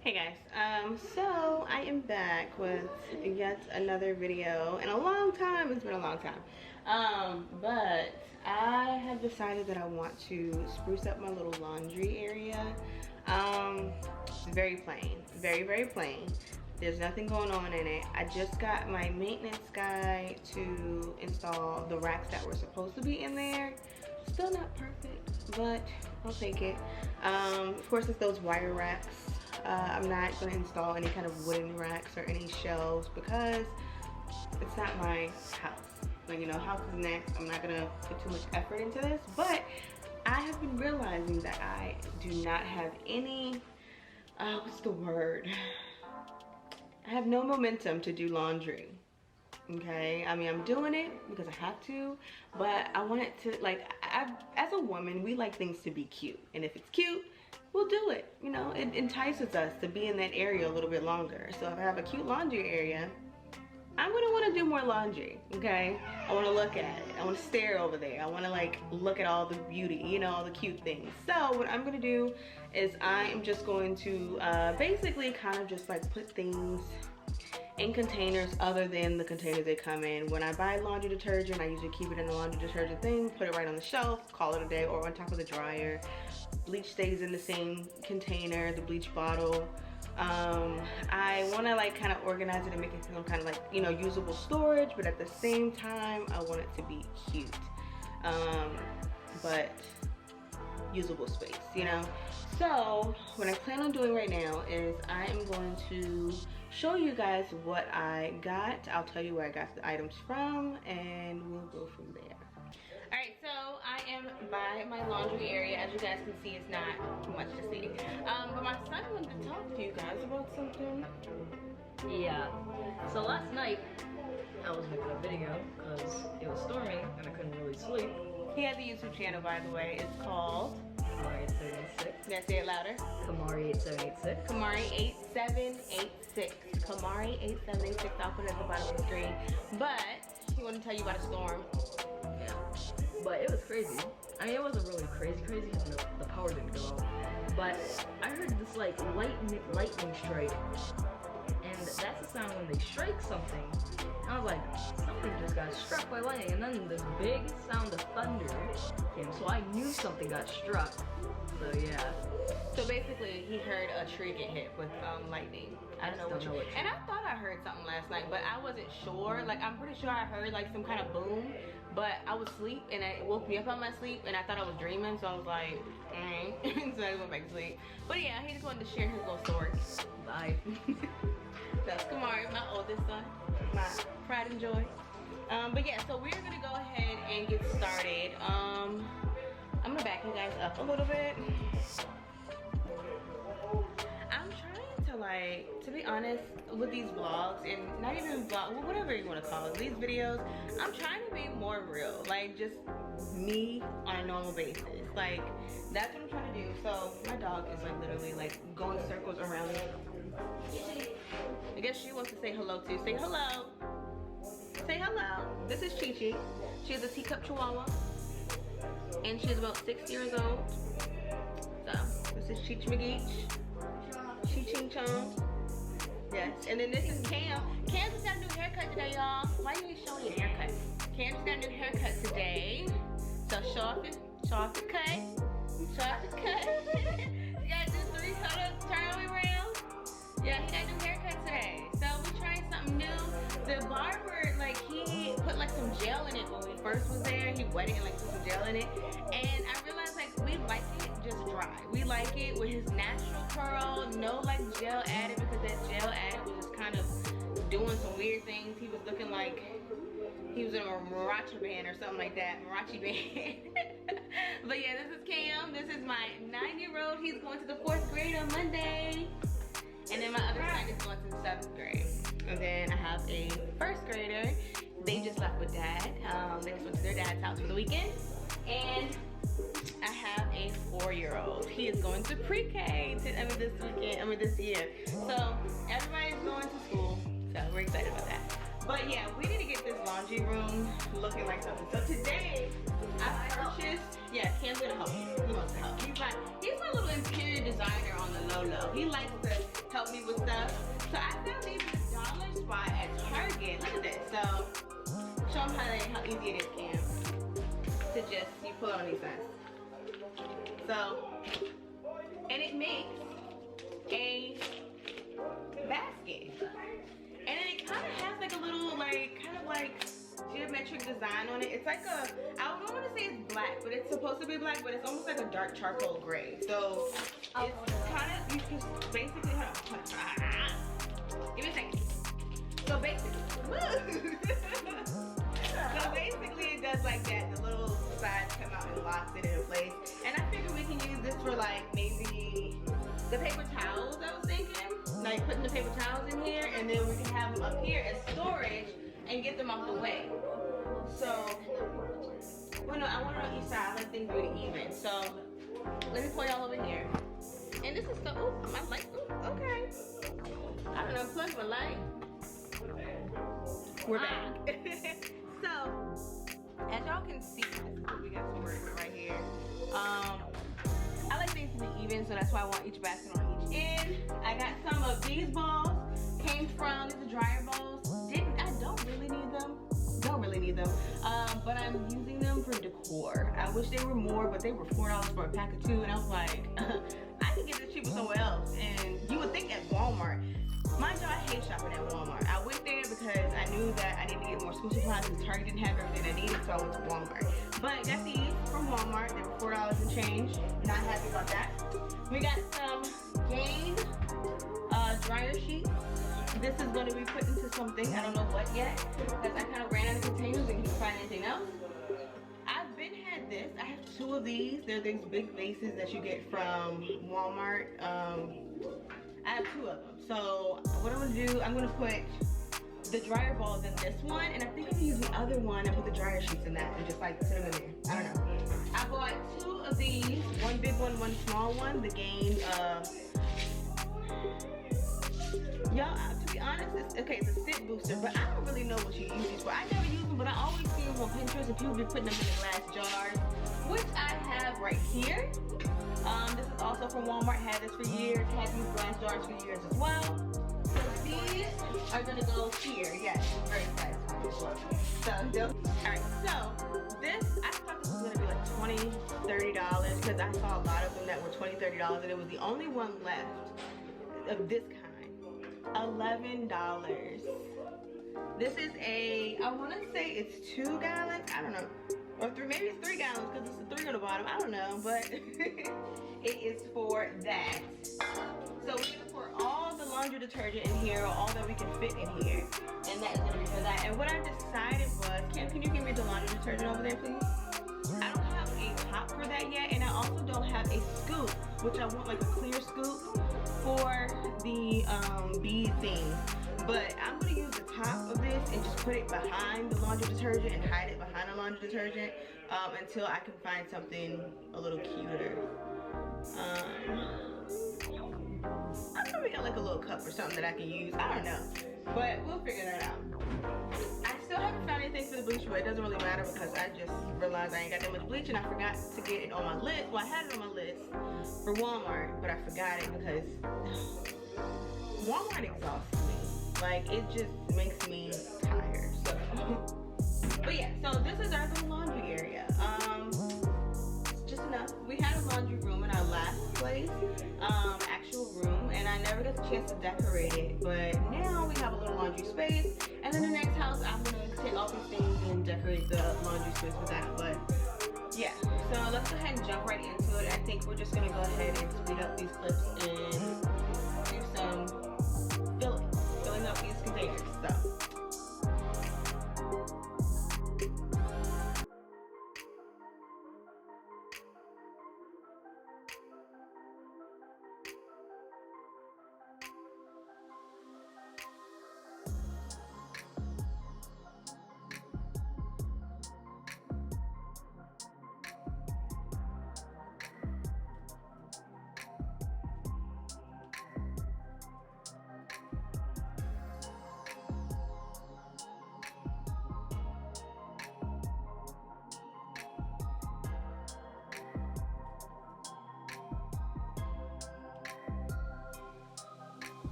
Hey guys, so I am back with yet another video in a long time. It's been a long time, but I have decided that I want to spruce up my little laundry area. Very plain, very plain. There's nothing going on in it. I just got my maintenance guy to install the racks that were supposed to be in there. Still not perfect, but I'll take it. Of course, it's those wire racks. I'm not going to install any kind of wooden racks or any shelves because it's not my house. Like, you know, house is next. I'm not going to put too much effort into this, but I have been realizing that I do not have any, what's the word? I have no momentum to do laundry. Okay, I mean, I'm doing it because I have to, but I want it to, like, as a woman, we like things to be cute, and if it's cute, we'll do it. You know, it entices us to be in that area a little bit longer. So if I have a cute laundry area, I'm gonna want to do more laundry. Okay, I want to look at it, I want to stare over there, I want to like look at all the beauty, you know, all the cute things. So what I'm gonna do is I am just going to basically kind of just like put things in containers other than the containers they come in. When I buy laundry detergent, I usually keep it in the laundry detergent thing, put it right on the shelf, call it a day, or on top of the dryer. Bleach stays in the same container, the bleach bottle. I want to like kind of organize it and make it some kind of like, you know, usable storage, but at the same time I want it to be cute, but usable space, you know. So what I plan on doing right now is I am going to show you guys what I got. I'll tell you where I got the items from and we'll go from there. Alright, so I am by my laundry area. As you guys can see, it's not much to see. But my son wanted to talk to you guys about something. Yeah. So last night, I was making a video because it was storming and I couldn't really sleep. He has a YouTube channel, by the way. It's called Kamari8786. Yeah, say it louder. Kamari8786. Kamari8786. Kamari8786. I'll put it at the bottom of the screen. But he wanted to tell you about a storm. But it was crazy. I mean, it wasn't really crazy because the power didn't go out. But I heard this like lightning strike, and that's the sound when they strike something. And I was like, something just got struck by lightning, and then this big sound of thunder came. So I knew something got struck. So yeah. So basically, he heard a tree get hit with lightning. I don't know what tree. And I thought I heard something last night, but I wasn't sure. Like, I'm pretty sure I heard like some kind of boom, but I was asleep and it woke me up out of my sleep, and I thought I was dreaming, so I was like, so I went back to sleep. But yeah, he just wanted to share his little story. Bye. That's Kamari, my oldest son, my pride and joy. But yeah, so we're gonna go ahead and get started. I'm gonna back you guys up a little bit. I'm trying to, like, to be honest, with these vlogs, and not even vlog, whatever you want to call it, these videos, I'm trying to be more real, like just me on a normal basis. Like, that's what I'm trying to do. So my dog is like literally like going circles around me. I guess she wants to say hello too. Say hello. Say hello. This is Chi Chi. She's a teacup chihuahua, and she's about 6 years old. So this is Cheech McGeech. Chi Ching Chong. Yes. And then this is Cam. Cam just got a new haircut today, y'all. Why are you showing your haircut? Cam just got a new haircut today. So show off your cut. Show off the cut. You gotta do 3 cut-ups, turn all the way around. Yeah, he got a new haircut today. So we're trying something new. The barber, like, he put like some gel in it when we first was there. He wet it and like put some gel in it. And I realized like we like it just dry. We like it with his natural curl, no like gel added, because that gel added was just kind of doing some weird things. He was looking like he was in a mariachi band or something like that. Mariachi band. But yeah, this is Cam. This is my 9-year-old. He's going to the 4th grade on Monday. And then my other son is going to the 7th grade. And then I have a 1st grader. They just left with dad. They just went to their dad's house for the weekend. And I have a 4-year-old. He is going to pre-K this year. So everybody's going to school. So we're excited about that. But yeah, we need to get this laundry room looking like something. So today I purchased, yeah, Cam's gonna help me. He wants to help. He's my little interior designer on the low. He likes to help me with stuff. So I found these in the dollar spot at Target. Look at this. So show them how easy it is, Cam, to just, you pull on these things. So, and it makes a basket. And then it kind of has like a little kind of like geometric design on it. It's like I don't want to say it's black, but it's supposed to be black, but it's almost like a dark charcoal gray. So it's kind of, you can basically, give me a second. So basically, it does like that. The little sides come out and locks it in place. And I figured we can use this for like maybe the paper towels, I was thinking. Like putting the paper towels in here, and then we can have them up here as storage and get them off the way. So, well, no, I want it on each side. Let things really even. So, let me pull y'all over here. And this is so, ooh, my light, ooh, okay. I don't know, plug my light. We're back. So, as y'all can see, this is what we got sorted right here. I like things to be even, so that's why I want each basket on each end. I got some of these balls. Came from the dryer balls. I don't really need them. Don't really need them. But I'm using them for decor. I wish they were more, but they were $4 for a pack of 2, and I was like, I can get this cheaper somewhere else. And you would think at Walmart. Mind you, I hate shopping at Walmart. I went there because I knew that I needed to get more school supplies because Target didn't have everything I needed, so I went to Walmart. But I got these from Walmart. They were $4 and change. Not happy about that. We got some Gain dryer sheets. This is going to be put into something, I don't know what yet, because I kind of ran out of containers and couldn't find anything else. I've been had this. I have 2 of these. They're these big vases that you get from Walmart. I have 2 of them. So what I'm gonna do, I'm gonna put the dryer balls in this one, and I think I'm gonna use the other one and put the dryer sheets in that and just like put them in there. I don't know. I bought 2 of these, one big one, one small one. The Gain, y'all, to be honest, it's a sit booster, but I don't really know what you use these for. I never use them, but I always see them on Pinterest and people be putting them in the glass jars, which I have right here. This is also from Walmart. Had this for years. Had these glass jars for years as well. So these are gonna go here. Yes, very excited. So, alright, so this, I thought this was gonna be like $20, $30 because I saw a lot of them that were $20, $30, and it was the only one left of this kind. $11. This is I want to say it's 2 gallons. I don't know. Or 3, maybe it's 3 gallons because it's a 3 on the bottom. I don't know, but it is for that. So we're gonna pour all the laundry detergent in here, or all that we can fit in here, and that is gonna be for that. And what I decided was, Kim, can you give me the laundry detergent over there, please? I don't have a top for that yet, and I also don't have a scoop, which I want like a clear scoop for the bead thing. But I'm gonna use the top of this and just put it behind the laundry detergent and hide it behind the laundry detergent until I can find something a little cuter. I probably got like a little cup or something that I can use. I don't know, but we'll figure that out. I still haven't found anything for the bleach, but it doesn't really matter because I just realized I ain't got that much bleach and I forgot to get it on my list. Well, I had it on my list for Walmart, but I forgot it because Walmart exhausts me. Like, it just makes me tired. So, but yeah, so this is our little laundry area. Just enough. We had a laundry room in our last place, actual room, and I never got the chance to decorate it. But now we have a little laundry space, and then the next house I'm gonna take all these things and decorate the laundry space with that. But yeah, so let's go ahead and jump right into it. I think we're just gonna go ahead and speed up these clips and do some filling up these containers. So.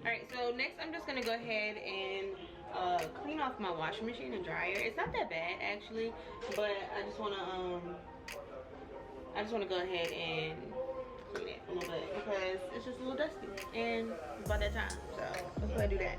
Alright, so next I'm just gonna go ahead and clean off my washing machine and dryer. It's not that bad actually, but I just wanna go ahead and clean it a little bit because it's just a little dusty and it's about that time. So let's go ahead and do that.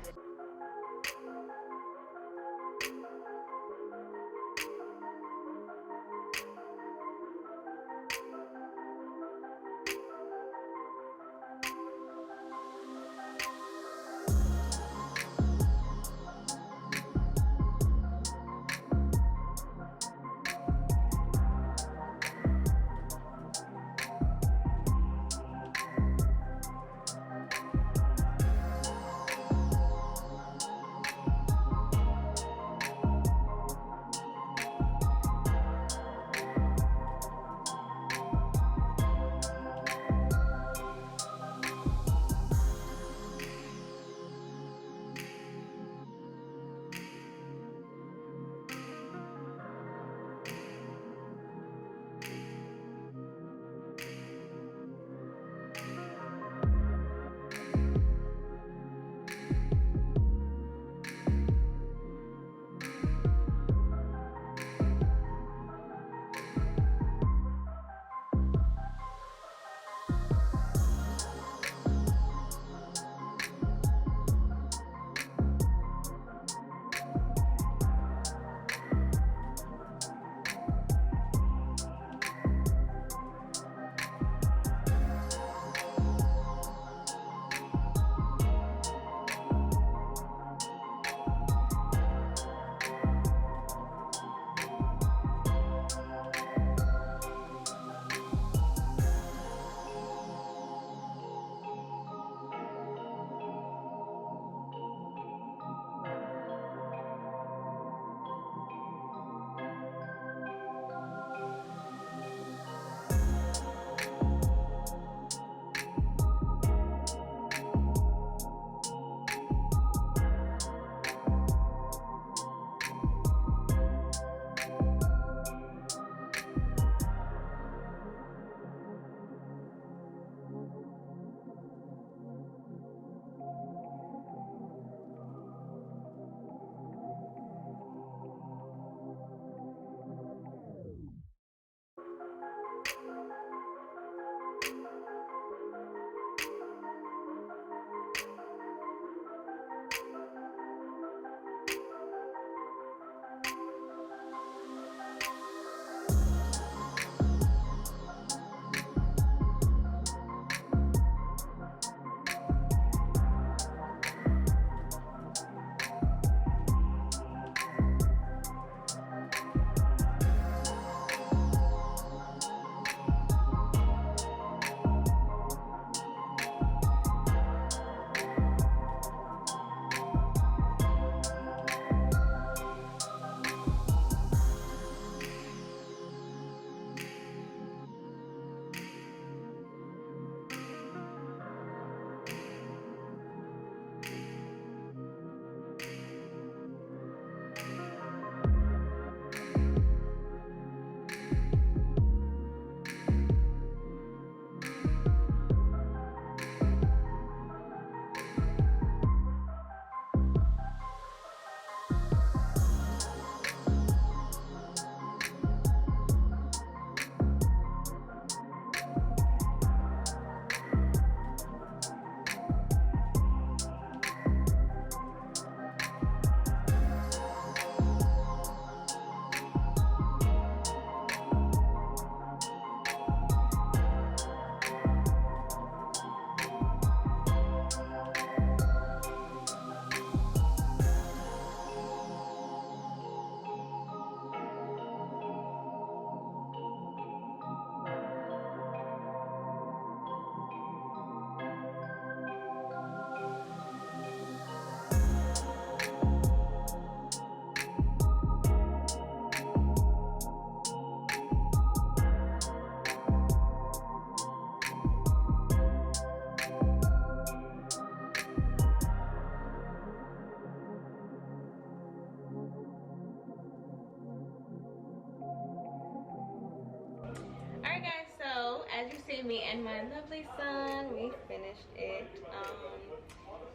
Alright guys, so as you see, me and my lovely son, we finished it.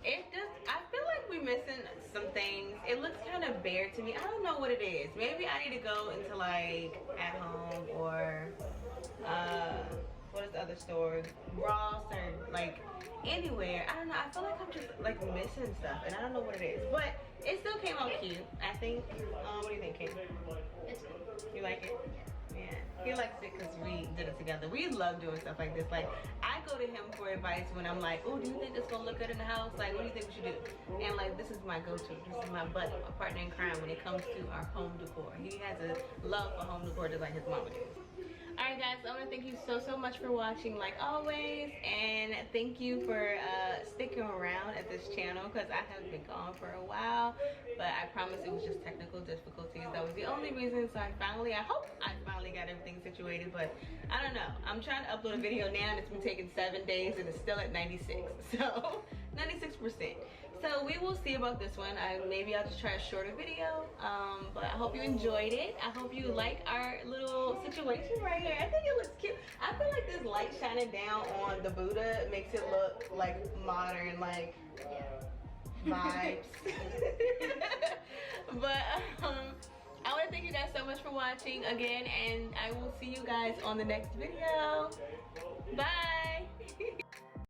It missing some things. It looks kind of bare to me. I don't know what it is. Maybe I need to go into like At Home or what is the other store? Ross or like anywhere. I don't know. I feel like I'm just like missing stuff and I don't know what it is. But it still came out cute, I think. What do you think, Kate? It's good. You like it? Yeah, he likes it because we did it together. We love doing stuff like this. Like, I go to him for advice when I'm like, oh, do you think it's gonna look good in the house? Like, what do you think we should do? And like, this is my go-to. This is my buddy, my partner in crime when it comes to our home decor. He has a love for home decor just like his mama does. Alright guys, so I want to thank you so much for watching like always, and thank you for sticking around at this channel because I have been gone for a while, but I promise it was just technical difficulties. That was the only reason. So I hope I finally got everything situated, but I don't know. I'm trying to upload a video now and it's been taking 7 days and it's still at 96, so 96%. So we will see about this one. Maybe I'll just try a shorter video, but I hope you enjoyed it. I hope you like our little situation right here. I think it looks cute. I feel like this light shining down on the Buddha makes it look like modern, like vibes. But I want to thank you guys so much for watching again, and I will see you guys on the next video. Bye.